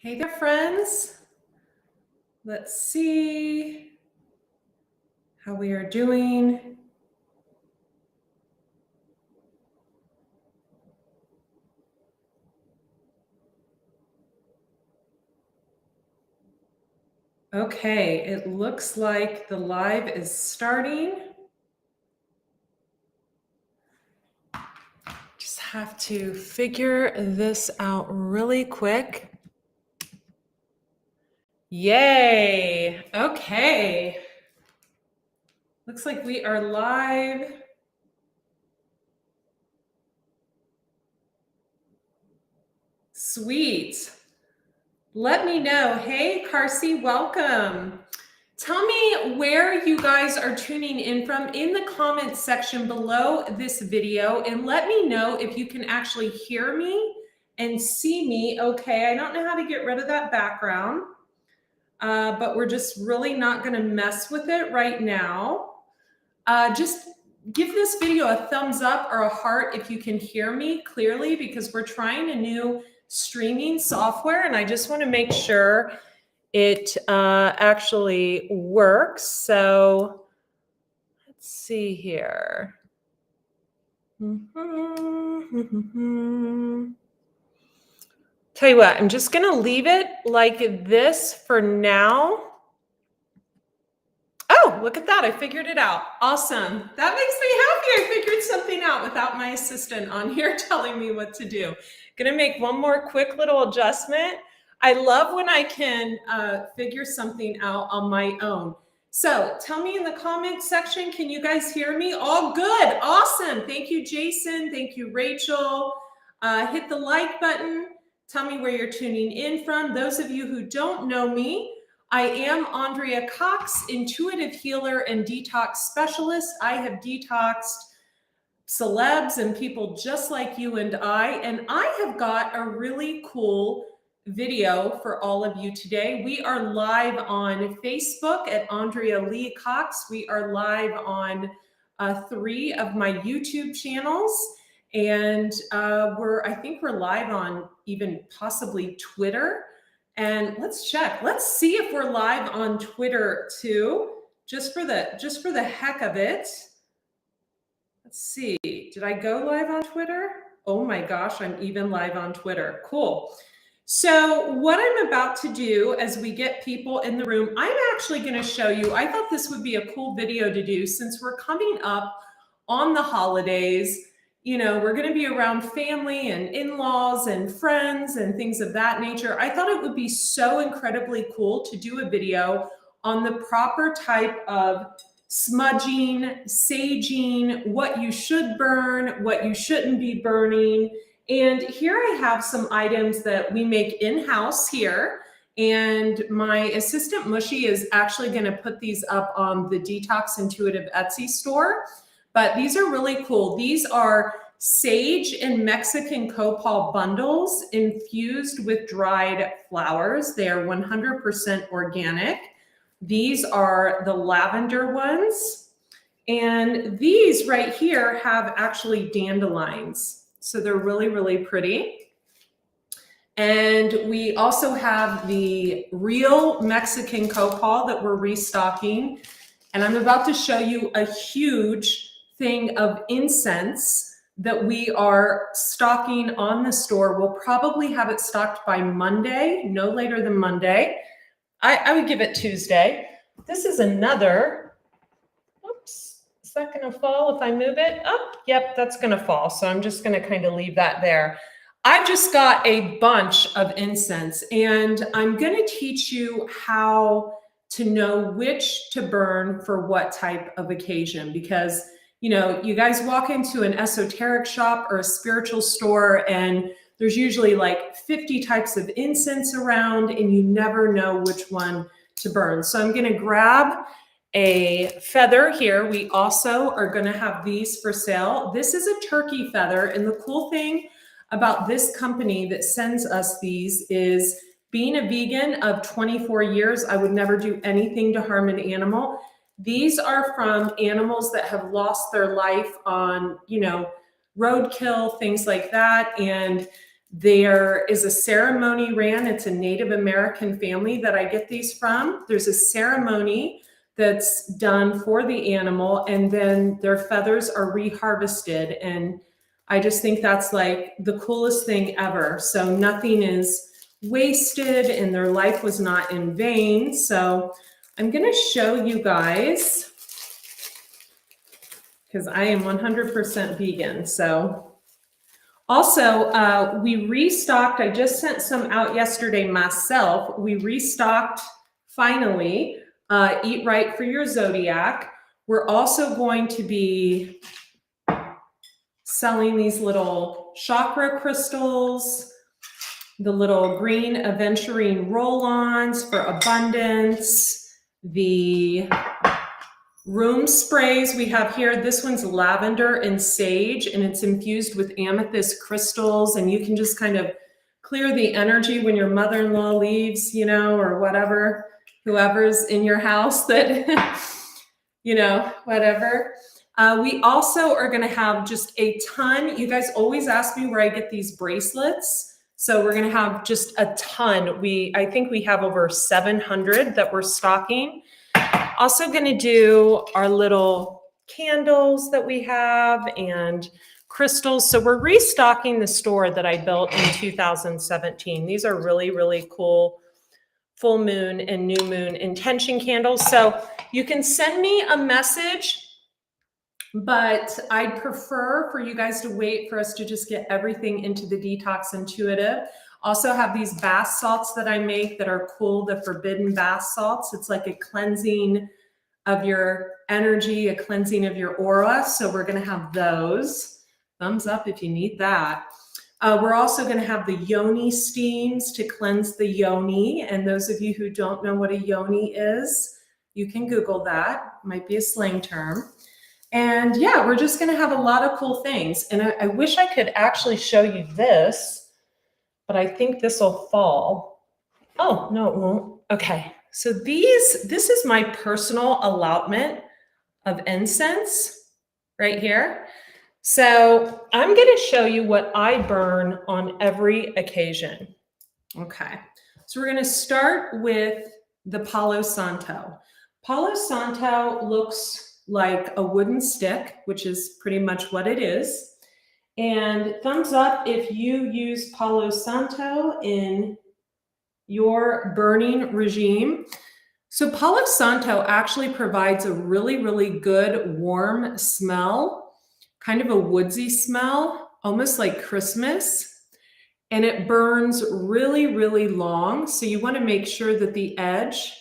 Hey there, friends. Let's see how we are doing. Okay, it looks like the live is starting. Just have to figure this out really quick. Yay! Okay. Looks like we are live. Sweet. Let me know. Hey, Carsey, welcome. Tell me where you guys are tuning in from in the comments section below this video, and let me know if you can actually hear me and see me. Okay, I don't know how to get rid of that background, but we're just really not going to mess with it right now. Just give this video a thumbs up or a heart if you can hear me clearly, because we're trying a new streaming software, and I just want to make sure it actually works. So let's see here. Tell you what, I'm just going to leave it like this for now. Oh, look at that. I figured it out. Awesome. That makes me happy. I figured something out without my assistant on here telling me what to do. Going to make one more quick little adjustment. I love when I can figure something out on my own. So tell me in the comments section, can you guys hear me? All good. Awesome. Thank you, Jason. Thank you, Rachel. Hit the like button. Tell me where you're tuning in from. Those of you who don't know me, I am Andrea Cox, intuitive healer and detox specialist. I have detoxed celebs and people just like you and I have got a really cool video for all of you today. We are live on Facebook at Andrea Lee Cox. We are live on 3 of my YouTube channels, and I think we're live on even possibly Twitter. And let's check. Let's see if we're live on Twitter too, just for the heck of it. Let's see. Did I go live on Twitter? Oh my gosh, I'm even live on Twitter. Cool. So what I'm about to do as we get people in the room, I'm actually going to show you, I thought this would be a cool video to do since we're coming up on the holidays. You know, we're going to be around family and in-laws and friends and things of that nature. I thought it would be so incredibly cool to do a video on the proper type of smudging, saging, what you should burn, what you shouldn't be burning. And here I have some items that we make in-house here. And my assistant Mushy is actually going to put these up on the Detox Intuitive Etsy store. But these are really cool. These are sage and Mexican copal bundles infused with dried flowers. They are 100% organic. These are the lavender ones. And these right here have actually dandelions. So they're really, really pretty. And we also have the real Mexican copal that we're restocking. And I'm about to show you a huge thing of incense that we are stocking on the store. We'll probably have it stocked by Monday, no later than Monday. I would give it Tuesday. This is another, oops, is that gonna fall if I move it? Oh, yep, that's gonna fall. So I'm just gonna kind of leave that there. I've just got a bunch of incense, and I'm gonna teach you how to know which to burn for what type of occasion, because you know, you guys walk into an esoteric shop or a spiritual store and there's usually like 50 types of incense around and you never know which one to burn. So I'm going to grab a feather here. We also are going to have these for sale. This is a turkey feather. And the cool thing about this company that sends us these is, being a vegan of 24 years, I would never do anything to harm an animal. These are from animals that have lost their life on, you know, roadkill, things like that. And There is a ceremony ran. It's a Native American family that I get these from. There's a ceremony that's done for the animal, and then their feathers are reharvested. And I just think that's like the coolest thing ever. So nothing is wasted and their life was not in vain. So I'm going to show you guys, because I am 100% vegan. So also, we restocked, I just sent some out yesterday myself. We restocked, finally, Eat Right for Your Zodiac. We're also going to be selling these little chakra crystals, the little green aventurine roll-ons for abundance, the room sprays we have here. This one's lavender and sage, and it's infused with amethyst crystals, and you can just kind of clear the energy when your mother-in-law leaves, you know, or whatever, whoever's in your house that, you know, whatever. We also are going to have just a ton. You guys always ask me where I get these bracelets. So we're going to have just a ton. I think we have over 700 that we're stocking. Also going to do our little candles that we have and crystals. So we're restocking the store that I built in 2017. These are really, really cool full moon and new moon intention candles. So you can send me a message, but I'd prefer for you guys to wait for us to just get everything into the Detox Intuitive. Also have these bath salts that I make that are cool, the forbidden bath salts. It's like a cleansing of your energy, a cleansing of your aura. So we're going to have those. Thumbs up if you need that. We're also going to have the yoni steams to cleanse the yoni. And those of you who don't know what a yoni is, you can Google that. Might be a slang term. And yeah, we're just going to have a lot of cool things. And I wish I could actually show you this, but I think this will fall. Oh, no, it won't. Okay. So this is my personal allotment of incense right here. So I'm going to show you what I burn on every occasion. Okay. So we're going to start with the Palo Santo. Palo Santo looks like a wooden stick, which is pretty much what it is. And thumbs up if you use Palo Santo in your burning regime. So Palo Santo actually provides a really, really good warm smell, kind of a woodsy smell, almost like Christmas. And it burns really, really long. So you want to make sure that the edge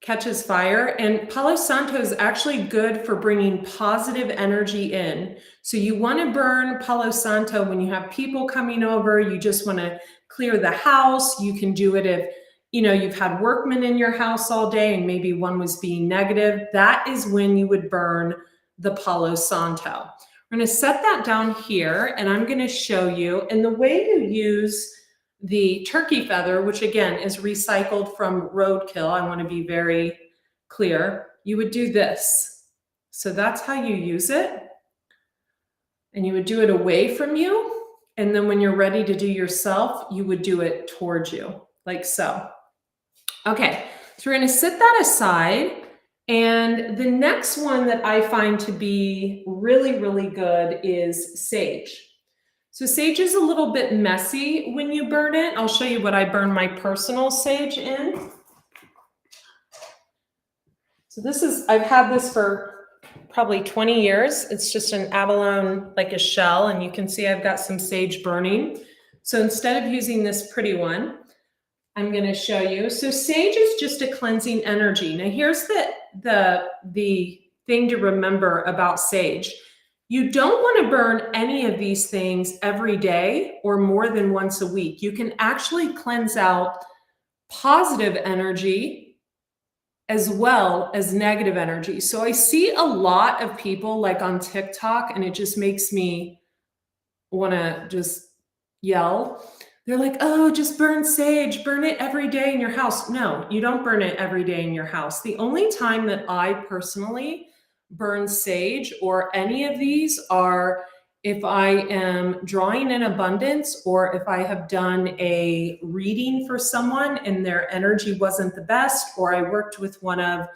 catches fire. And Palo Santo is actually good for bringing positive energy in. So you want to burn Palo Santo when you have people coming over, you just want to clear the house. You can do it if, you know, you've had workmen in your house all day and maybe one was being negative. That is when you would burn the Palo Santo. We're going to set that down here and I'm going to show you. And the way you use the turkey feather, which again is recycled from roadkill, I want to be very clear, you would do this. So that's how you use it. And you would do it away from you. And then when you're ready to do yourself, you would do it towards you, like so. Okay, so we're going to set that aside. And the next one that I find to be really, really good is sage. So sage is a little bit messy when you burn it. I'll show you what I burn my personal sage in. So this is, I've had this for probably 20 years. It's just an abalone, like a shell, and you can see I've got some sage burning. So instead of using this pretty one, I'm going to show you. So sage is just a cleansing energy. Now here's the thing to remember about sage. You don't want to burn any of these things every day or more than once a week. You can actually cleanse out positive energy as well as negative energy. So I see a lot of people like on TikTok, and it just makes me want to just yell. They're like, oh, just burn sage, burn it every day in your house. No, you don't burn it every day in your house. The only time that I personally burn sage or any of these are if I am drawing in abundance, or if I have done a reading for someone and their energy wasn't the best, or I worked with one of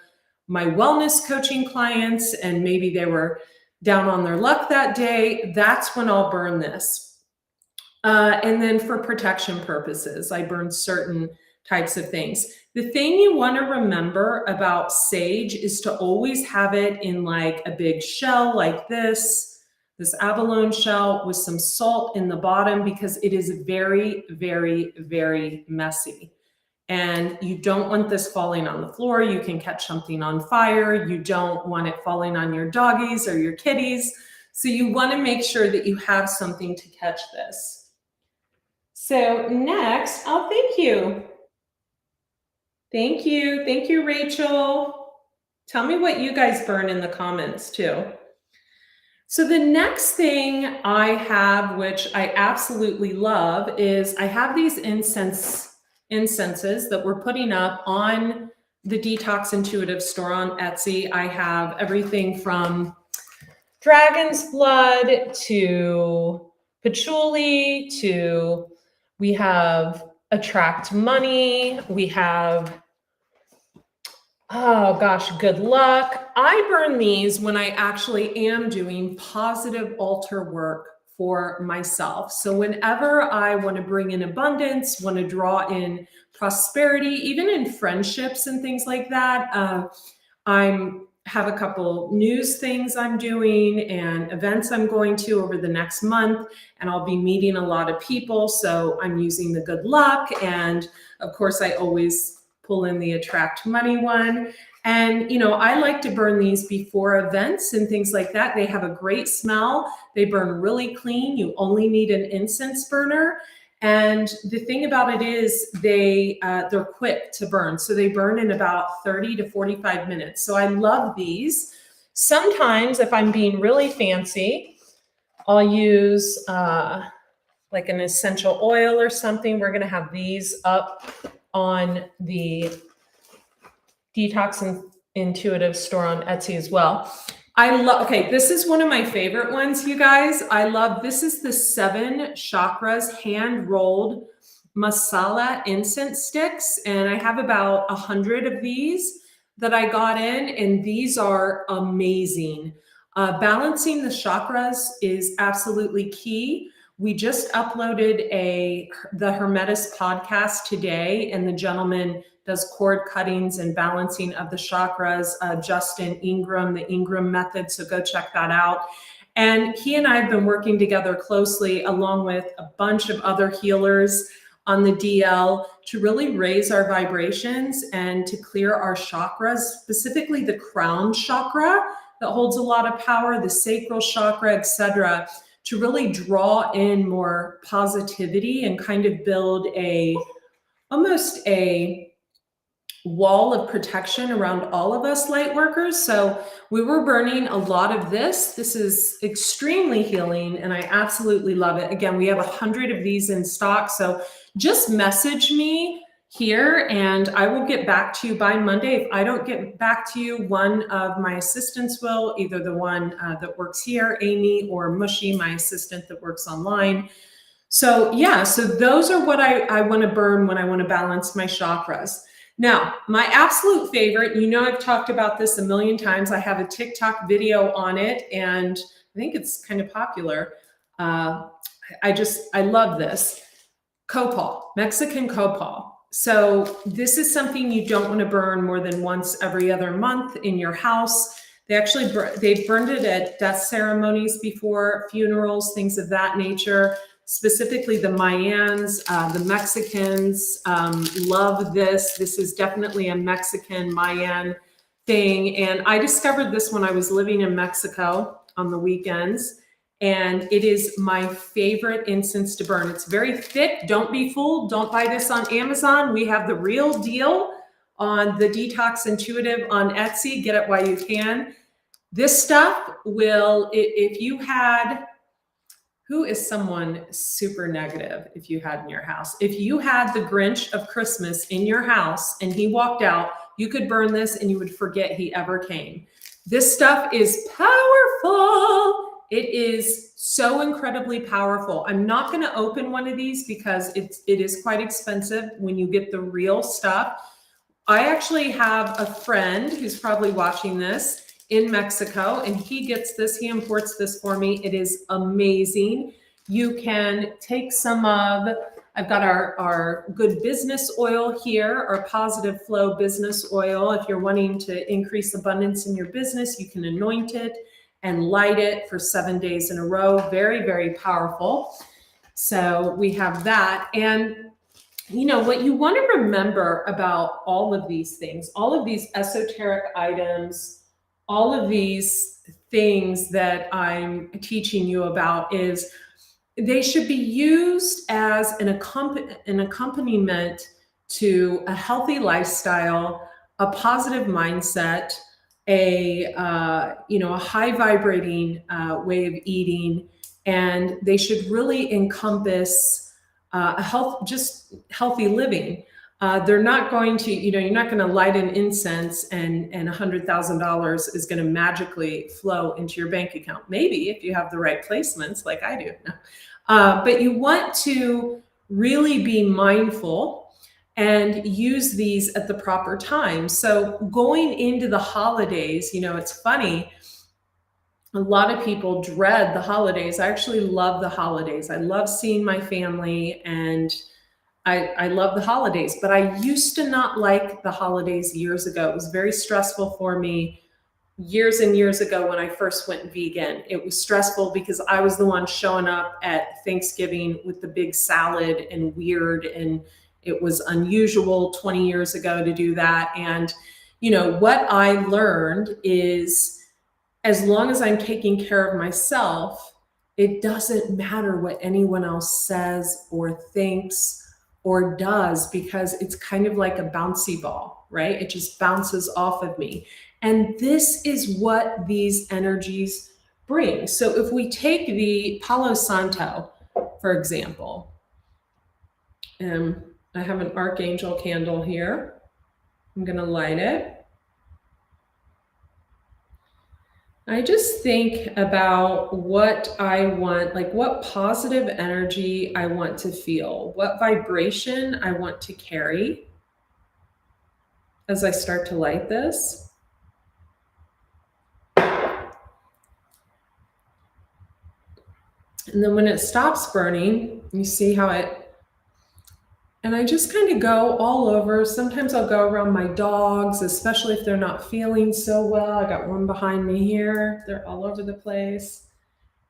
my wellness coaching clients and maybe they were down on their luck that day, that's when I'll burn this. And then for protection purposes, I burn certain types of things. The thing you want to remember about sage is to always have it in like a big shell like this abalone shell with some salt in the bottom, because it is very, very, very messy. And you don't want this falling on the floor. You can catch something on fire. You don't want it falling on your doggies or your kitties. So you want to make sure that you have something to catch this. So next, oh, thank you. Thank you. Thank you, Rachel. Tell me what you guys burn in the comments too. So the next thing I have, which I absolutely love, is I have these incenses that we're putting up on the Detox Intuitive store on Etsy. I have everything from dragon's blood to patchouli to, we have attract money, we have, oh gosh, good luck. I burn these when I actually am doing positive altar work for myself. So whenever I want to bring in abundance, want to draw in prosperity, even in friendships and things like that, I have a couple news things I'm doing and events I'm going to over the next month, and I'll be meeting a lot of people. So I'm using the good luck. And of course, I always pull in the attract money one. And, you know, I like to burn these before events and things like that. They have a great smell. They burn really clean. You only need an incense burner. And the thing about it is they're quick to burn. So they burn in about 30 to 45 minutes. So I love these. Sometimes if I'm being really fancy, I'll use like an essential oil or something. We're going to have these up on the Detox Intuitive store on Etsy as well. I love, okay, this is one of my favorite ones, you guys. I love, this is the 7 Chakras hand rolled masala incense sticks. And I have about 100 of these that I got in, and these are amazing. Balancing the chakras is absolutely key. We just uploaded the Hermetis podcast today, and the gentleman does cord cuttings and balancing of the chakras, Justin Ingram, the Ingram method. So go check that out. And he and I have been working together closely, along with a bunch of other healers on the DL, to really raise our vibrations and to clear our chakras, specifically the crown chakra that holds a lot of power, the sacral chakra, etc., to really draw in more positivity and kind of build almost a wall of protection around all of us light workers. So we were burning a lot of this. This is extremely healing, and I absolutely love it. Again, we have 100 of these in stock. So just message me here and I will get back to you by Monday. If I don't get back to you, one of my assistants will, either the one that works here, Amy, or Mushy, my assistant that works online. So yeah, so those are what I want to burn when I want to balance my chakras. Now, my absolute favorite, you know, I've talked about this a million times. I have a TikTok video on it, and I think it's kind of popular. I love this. Copal, Mexican copal. So this is something you don't want to burn more than once every other month in your house. They've burned it at death ceremonies before, funerals, things of that nature. Specifically the Mayans, the Mexicans love this. This is definitely a Mexican Mayan thing. And I discovered this when I was living in Mexico on the weekends. And it is my favorite incense to burn. It's very thick. Don't be fooled. Don't buy this on Amazon. We have the real deal on the Detox Intuitive on Etsy. Get it while you can. This stuff will, if you had, who is someone super negative if you had in your house? If you had the Grinch of Christmas in your house and he walked out, you could burn this and you would forget he ever came. This stuff is powerful. It is so incredibly powerful. I'm not going to open one of these because it is quite expensive when you get the real stuff. I actually have a friend who's probably watching this in Mexico, and he gets this, he imports this for me. It is amazing. You can take some of, I've got our good business oil here, our positive flow business oil. If you're wanting to increase abundance in your business, you can anoint it and light it for 7 days in a row. Very, very powerful. So we have that. And you know, what you want to remember about all of these things, all of these esoteric items, all of these things that I'm teaching you about is they should be used as an accompaniment to a healthy lifestyle, a positive mindset, a high vibrating way of eating, and they should really encompass just healthy living. They're not going to, you're not going to light an incense and $100,000 is going to magically flow into your bank account. Maybe if you have the right placements, like I do. But you want to really be mindful and use these at the proper time. So going into the holidays, it's funny. A lot of people dread the holidays. I actually love the holidays. I love seeing my family, and I love the holidays, but I used to not like the holidays years ago. It was very stressful for me years and years ago when I first went vegan. It was stressful because I was the one showing up at Thanksgiving with the big salad and weird, and it was unusual 20 years ago to do that. And, what I learned is as long as I'm taking care of myself, it doesn't matter what anyone else says or thinks or does, because it's kind of like a bouncy ball, right? It just bounces off of me. And this is what these energies bring. So if we take the Palo Santo, for example, I have an archangel candle here. I'm going to light it. I just think about what I want, like what positive energy I want to feel, what vibration I want to carry as I start to light this. And then when it stops burning, you see how and I just kind of go all over. Sometimes I'll go around my dogs, especially if they're not feeling so well. I got one behind me here. They're all over the place.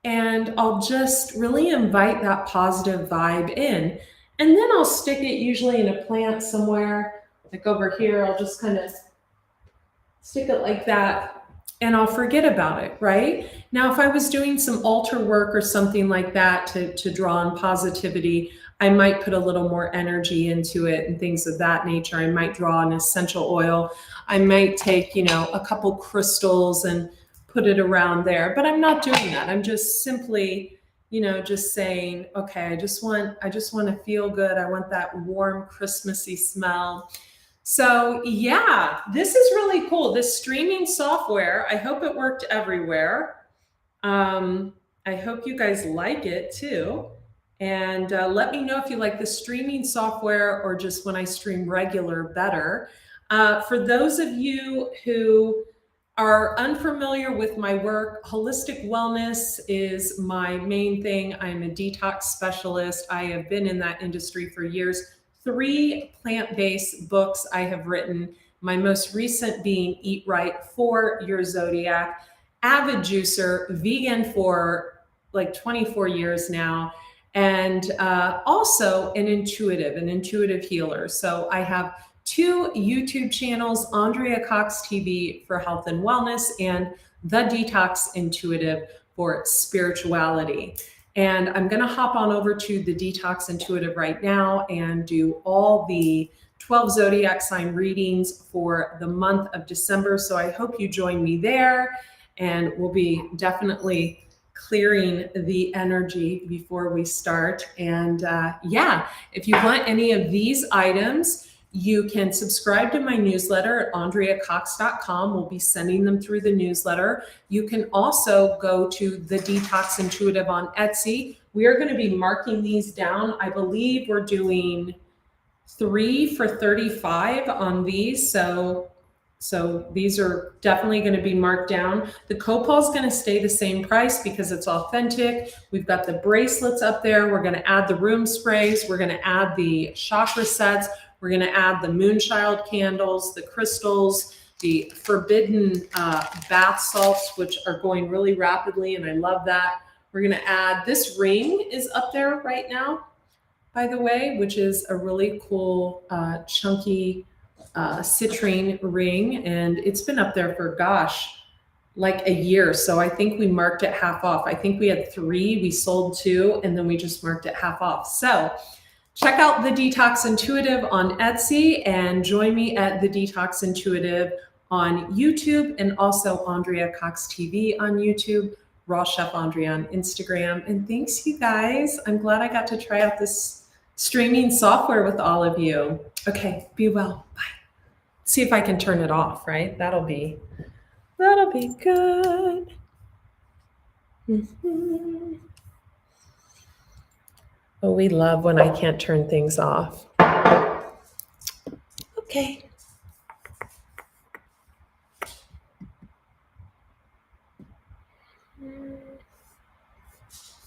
And I'll just really invite that positive vibe in. And then I'll stick it usually in a plant somewhere. Like over here, I'll just kind of stick it like that, and I'll forget about it, right? Now, if I was doing some altar work or something like that to draw on positivity, I might put a little more energy into it and things of that nature. I might draw an essential oil. I might take, a couple crystals and put it around there, but I'm not doing that. I'm just simply, just saying, okay, I just want to feel good. I want that warm, Christmassy smell. So yeah, this is really cool. This streaming software, I hope it worked everywhere. I hope you guys like it too. And let me know if you like the streaming software or just when I stream regular better. For those of you who are unfamiliar with my work, holistic wellness is my main thing. I'm a detox specialist. I have been in that industry for years. 3 plant-based books I have written, my most recent being Eat Right for Your Zodiac, avid juicer, vegan for like 24 years now, and also an intuitive healer. So I have 2 YouTube channels, Andrea Cox TV for health and wellness, and The Detox Intuitive for spirituality. And I'm going to hop on over to the Detox Intuitive right now and do all the 12 zodiac sign readings for the month of December. So I hope you join me there, and we'll be definitely clearing the energy before we start. And yeah, if you want any of these items, You can subscribe to my newsletter at andreacox.com. We'll be sending them through the newsletter. You can also go to the Detox Intuitive on Etsy. We are going to be marking these down. I believe we're doing 3 for $35 on these. So these are definitely going to be marked down. The copal is going to stay the same price because it's authentic. We've got the bracelets up there. We're going to add the room sprays. We're going to add the chakra sets. We're going to add the moonchild candles, the crystals, the forbidden bath salts, which are going really rapidly, and I love that. We're going to add, this ring is up there right now, by the way, which is a really cool chunky citrine ring, and it's been up there for, gosh, like a year. So I think we marked it half off. I think we had 3, we sold 2, and then we just marked it half off. So check out the Detox Intuitive on Etsy and join me at the Detox Intuitive on YouTube, and also Andrea Cox TV on YouTube, Raw Chef Andrea on Instagram. And thanks, you guys. I'm glad I got to try out this streaming software with all of you. Okay, be well. Bye. See if I can turn it off, right? That'll be good. Oh, we love when I can't turn things off. Okay.